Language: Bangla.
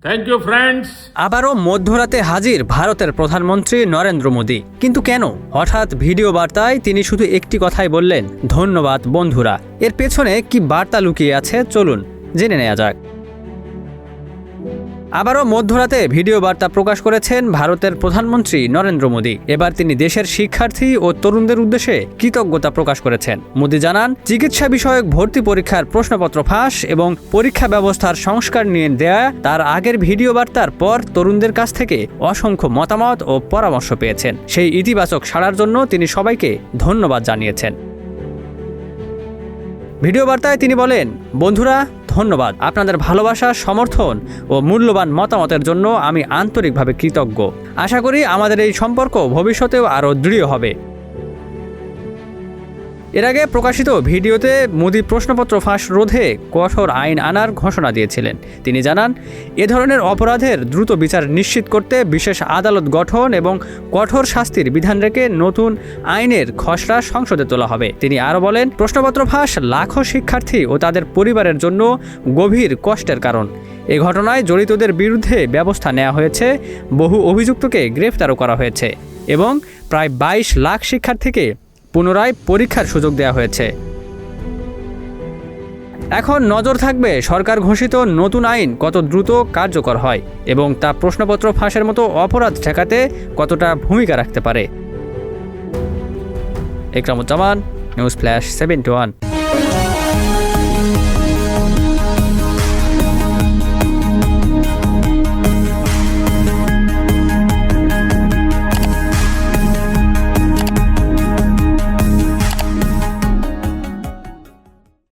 Thank you friends. আবারও মধ্যরাতে হাজির ভারতের প্রধানমন্ত্রী নরেন্দ্র মোদী। কিন্তু কেন হঠাৎ ভিডিও বার্তায় তিনি শুধু একটি কথাই বললেন, ধন্যবাদ বন্ধুরা। এর পেছনে কি বার্তা লুকিয়ে আছে চলুন জেনে নেওয়া যাক। আবারও মধ্যরাতে ভিডিও বার্তা প্রকাশ করেছেন ভারতের প্রধানমন্ত্রী নরেন্দ্র মোদী। এবার তিনি দেশের শিক্ষার্থী ও তরুণদের উদ্দেশ্যে কৃতজ্ঞতা প্রকাশ করেছেন। মোদী জানান, চিকিৎসা বিষয়ক ভর্তি পরীক্ষার প্রশ্নপত্র ফাঁস এবং পরীক্ষা ব্যবস্থার সংস্কার নিয়ে দেয়া তার আগের ভিডিও বার্তার পর তরুণদের কাছ থেকে অসংখ্য মতামত ও পরামর্শ পেয়েছেন। সেই ইতিবাচক সাড়ার জন্য তিনি সবাইকে ধন্যবাদ জানিয়েছেন। ভিডিও বার্তায় তিনি বলেন, বন্ধুরা ধন্যবাদ, আপনাদের ভালোবাসা, সমর্থন ও মূল্যবান মতামতের জন্য আমি আন্তরিকভাবে কৃতজ্ঞ। আশা করি আমাদের এই সম্পর্ক ভবিষ্যতেও আরও দৃঢ় হবে। এর আগে প্রকাশিত ভিডিওতে মোদী প্রশ্নপত্র ফাঁস রোধে কঠোর আইন আনার ঘোষণা দিয়েছিলেন। তিনি জানান, এ ধরনের অপরাধের দ্রুত বিচার নিশ্চিত করতে বিশেষ আদালত গঠন এবং কঠোর শাস্তির বিধান রেখে নতুন আইনের খসড়া সংসদে তোলা হবে। তিনি আরও বলেন, প্রশ্নপত্র ফাঁস লাখো শিক্ষার্থী ও তাদের পরিবারের জন্য গভীর কষ্টের কারণ। এ ঘটনায় জড়িতদের বিরুদ্ধে ব্যবস্থা নেওয়া হয়েছে, বহু অভিযুক্তকে গ্রেফতারও করা হয়েছে এবং প্রায় 22 লাখ শিক্ষার্থীকে পুনরায় পরীক্ষার সুযোগ দেওয়া হয়েছে। এখন নজর থাকবে সরকার ঘোষিত নতুন আইন কত দ্রুত কার্যকর হয় এবং তা প্রশ্নপত্র ফাঁসের মতো অপরাধ ঠেকাতে কতটা ভূমিকা রাখতে পারে। Ekramuzzaman, news flash 71।